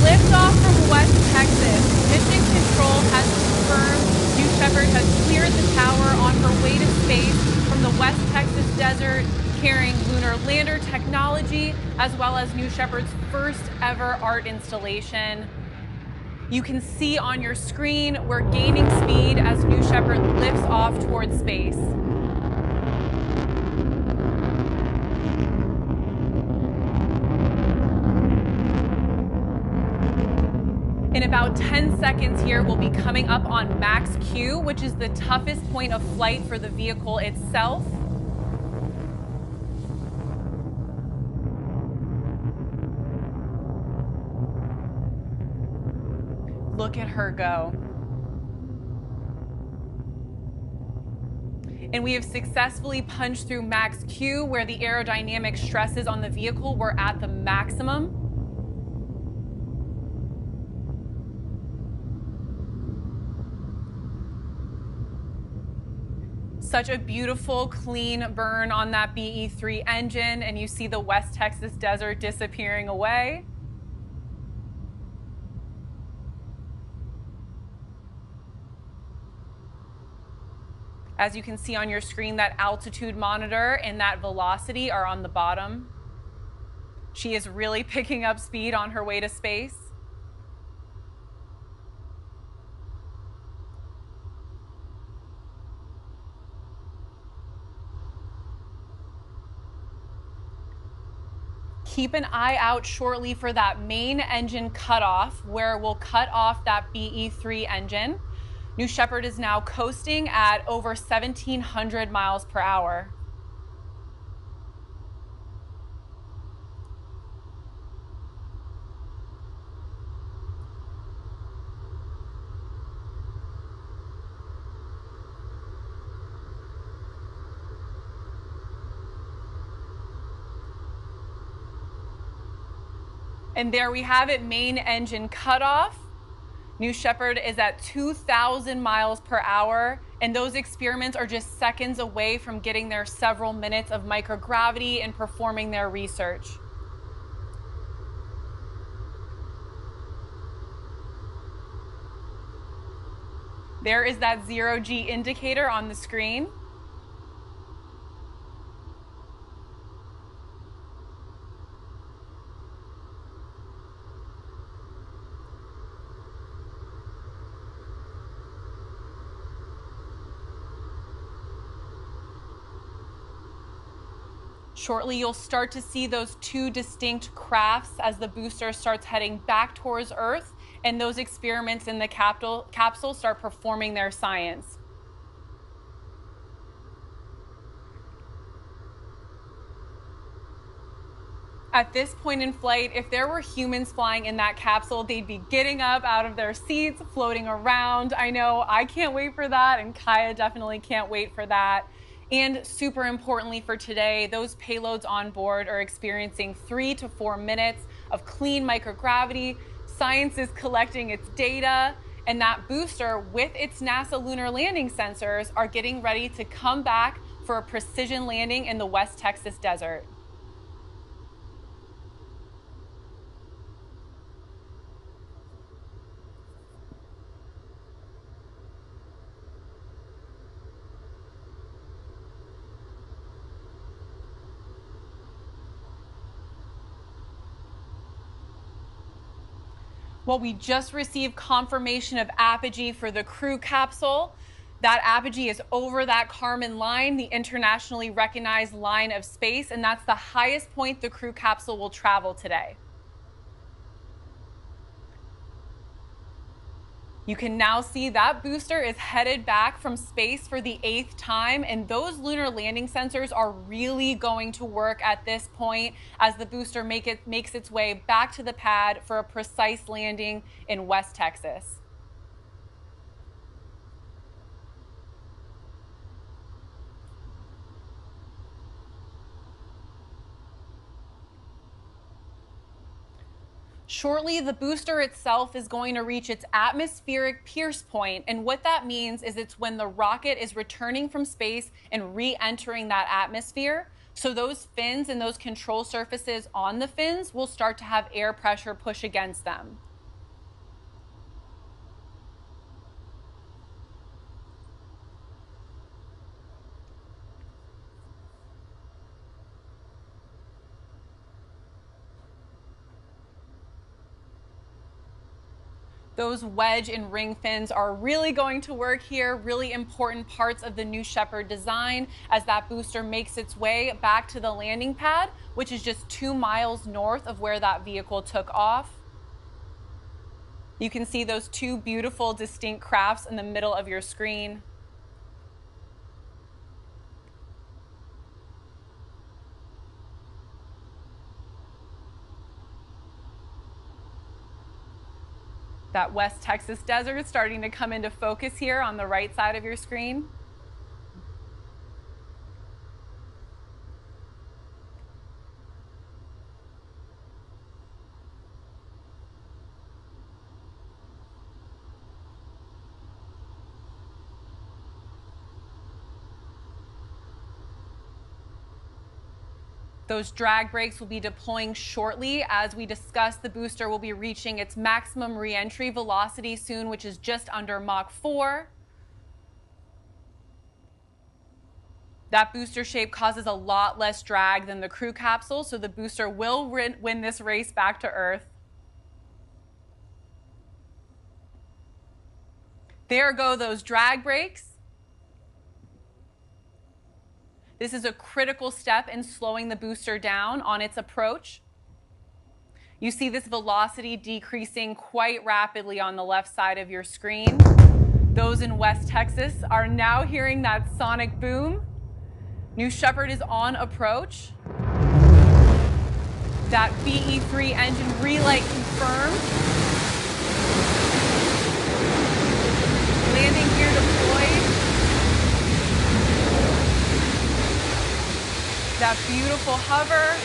Liftoff from West Texas. Mission Control has confirmed New Shepard has cleared the tower on her way to space from the West Texas desert, carrying lunar lander technology. technology, as well as New Shepard's first ever art installation. You can see on your screen we're gaining speed as New Shepard lifts off towards space. In about 10 seconds here, we'll be coming up on max Q, which is the toughest point of flight for the vehicle itself. Look at her go. And we have successfully punched through max Q, where the aerodynamic stresses on the vehicle were at the maximum. Such a beautiful, clean burn on that BE-3 engine, and you see the West Texas desert disappearing away. As you can see on your screen, that altitude monitor and that velocity are on the bottom. She is really picking up speed on her way to space. Keep an eye out shortly for that main engine cutoff, where we'll cut off that BE-3 engine. New Shepard is now coasting at over 1,700 miles per hour. And there we have it, main engine cutoff. New Shepard is at 2,000 miles per hour, and those experiments are just seconds away from getting their several minutes of microgravity and performing their research. There is that 0G indicator on the screen. Shortly, you'll start to see those two distinct crafts as the booster starts heading back towards Earth, and those experiments in the capsule start performing their science. At this point in flight, if there were humans flying in that capsule, they'd be getting up out of their seats, floating around. I know I can't wait for that, and Kaya definitely can't wait for that. And super importantly for today, those payloads on board are experiencing 3 to 4 minutes of clean microgravity. Science is collecting its data, and that booster with its NASA lunar landing sensors are getting ready to come back for a precision landing in the West Texas desert. Well, we just received confirmation of apogee for the crew capsule. That apogee is over that Kármán line, the internationally recognized line of space, and that's the highest point the crew capsule will travel today. You can now see that booster is headed back from space for the 8th time, and those lunar landing sensors are really going to work at this point as the booster makes its way back to the pad for a precise landing in West Texas. Shortly, the booster itself is going to reach its atmospheric pierce point, and what that means is it's when the rocket is returning from space and re-entering that atmosphere. So those fins and those control surfaces on the fins will start to have air pressure push against them. Those wedge and ring fins are really going to work here, really important parts of the new Shephard design as that booster makes its way back to the landing pad, which is just 2 miles north of where that vehicle took off. You can see those two beautiful, distinct crafts in the middle of your screen. That West Texas desert starting to come into focus here on the right side of your screen. Those drag brakes will be deploying shortly. As we discussed, the booster will be reaching its maximum re-entry velocity soon, which is just under Mach 4. That booster shape causes a lot less drag than the crew capsule, so the booster will win this race back to Earth. There go those drag brakes. This is a critical step in slowing the booster down on its approach. You see this velocity decreasing quite rapidly on the left side of your screen. Those in West Texas are now hearing that sonic boom. New Shephard is on approach. That BE3 engine relay confirmed. Landing gear deployed. That beautiful hover.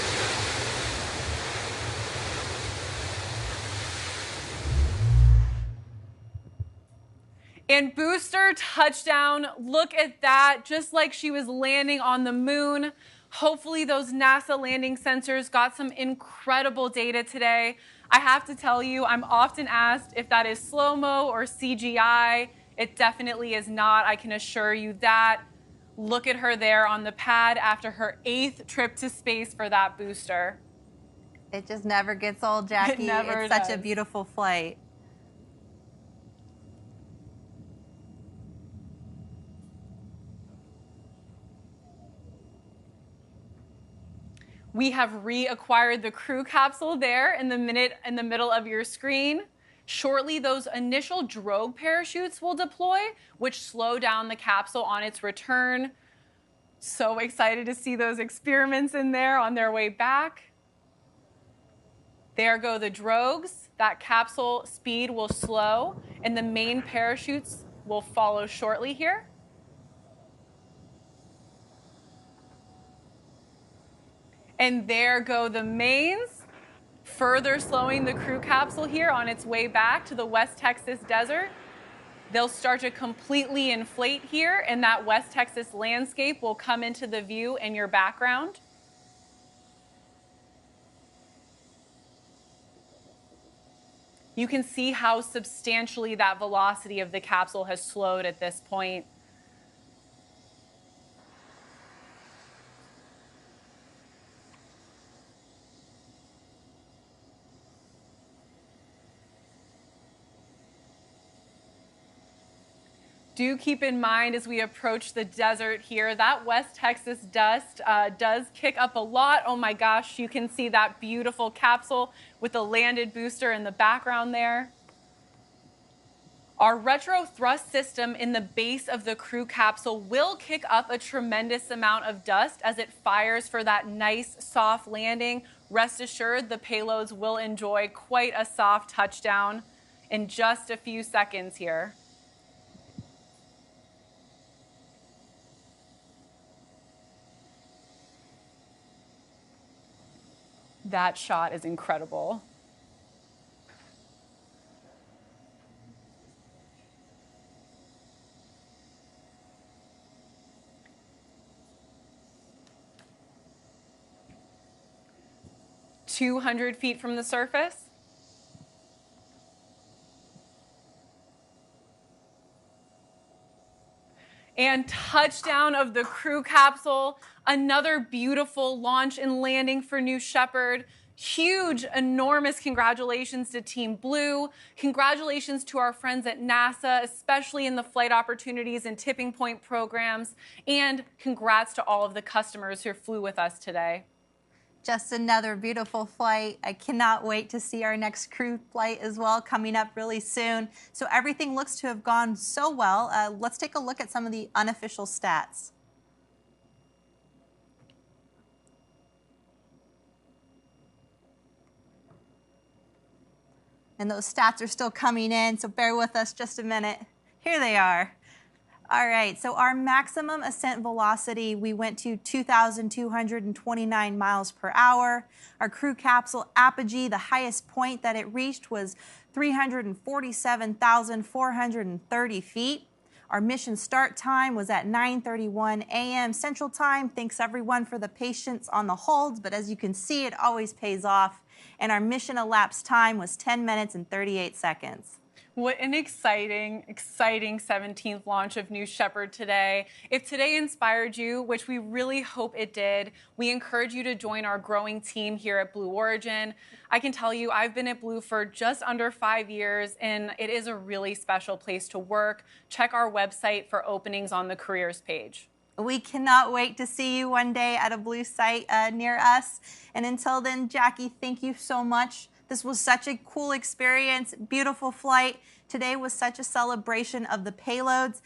And booster touchdown, look at that, just like she was landing on the moon. Hopefully those NASA landing sensors got some incredible data today. I have to tell you, I'm often asked if that is slow-mo or CGI. It definitely is not, I can assure you that. Look at her there on the pad after her 8th trip to space for that booster. It just never gets old, Jackie. It never It's does. such a beautiful flight. We have reacquired the crew capsule there in the middle of your screen. Shortly, those initial drogue parachutes will deploy, which slow down the capsule on its return. So excited to see those experiments in there on their way back. There go the drogues. That capsule speed will slow, and the main parachutes will follow shortly here. And there go the mains, further slowing the crew capsule here on its way back to the West Texas desert. They'll start to completely inflate here, and that West Texas landscape will come into the view in your background. You can see how substantially that velocity of the capsule has slowed at this point. Do keep in mind as we approach the desert here, that West Texas dust does kick up a lot. Oh my gosh, you can see that beautiful capsule with the landed booster in the background there. Our retro thrust system in the base of the crew capsule will kick up a tremendous amount of dust as it fires for that nice soft landing. Rest assured, the payloads will enjoy quite a soft touchdown in just a few seconds here. That shot is incredible. "200 feet from the surface. And touchdown of the crew capsule. Another beautiful launch and landing for New Shephard. Huge, enormous congratulations to Team Blue. Congratulations to our friends at NASA, especially in the flight opportunities and tipping point programs. And congrats to all of the customers who flew with us today. Just another beautiful flight. I cannot wait to see our next crew flight as well, coming up really soon. So everything looks to have gone so well. Let's take a look at some of the unofficial stats. And those stats are still coming in, so bear with us just a minute. Here they are. All right, so our maximum ascent velocity, we went to 2,229 miles per hour. Our crew capsule apogee, the highest point that it reached was 347,430 feet. Our mission start time was at 9:31 a.m. Central Time. Thanks everyone for the patience on the holds, but as you can see, it always pays off. And our mission elapsed time was 10 minutes and 38 seconds. What an exciting, exciting 17th launch of New Shepherd today. If today inspired you, which we really hope it did, we encourage you to join our growing team here at Blue Origin. I can tell you, I've been at Blue for just under 5 years, and it is a really special place to work. Check our website for openings on the careers page. We cannot wait to see you one day at a Blue site near us. And until then, Jackie, thank you so much. This was such a cool experience, beautiful flight. Today was such a celebration of the payloads.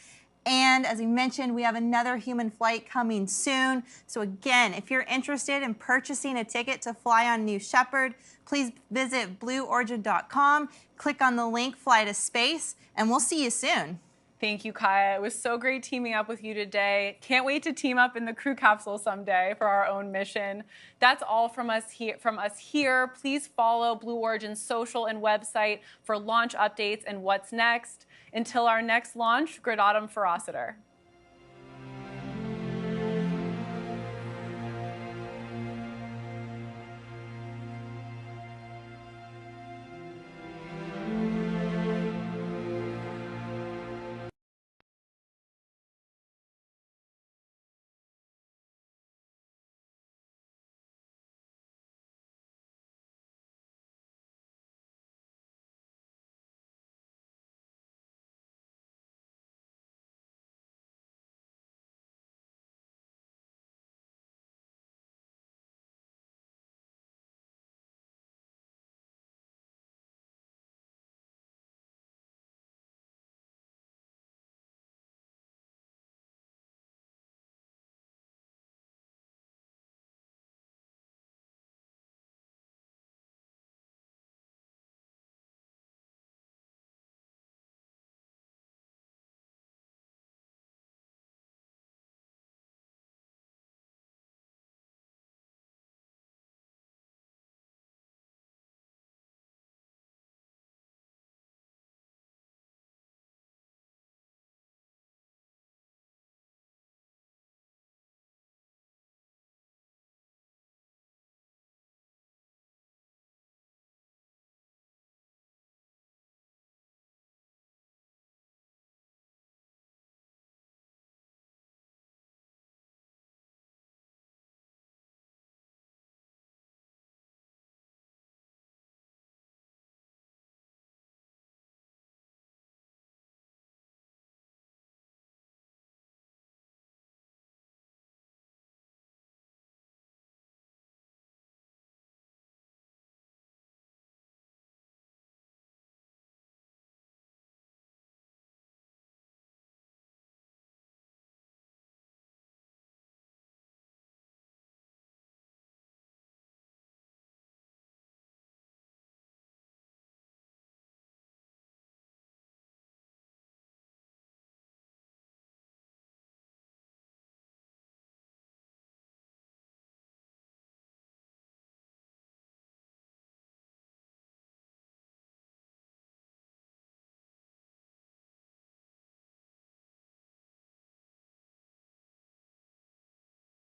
And as we mentioned, we have another human flight coming soon. So again, if you're interested in purchasing a ticket to fly on New Shepherd, please visit blueorigin.com, click on the link Fly to Space, and we'll see you soon. Thank you, Kaya. It was so great teaming up with you today. Can't wait to team up in the crew capsule someday for our own mission. That's all from us here. Please follow Blue Origin's social and website for launch updates and what's next. Until our next launch, Gradatum Ferociter.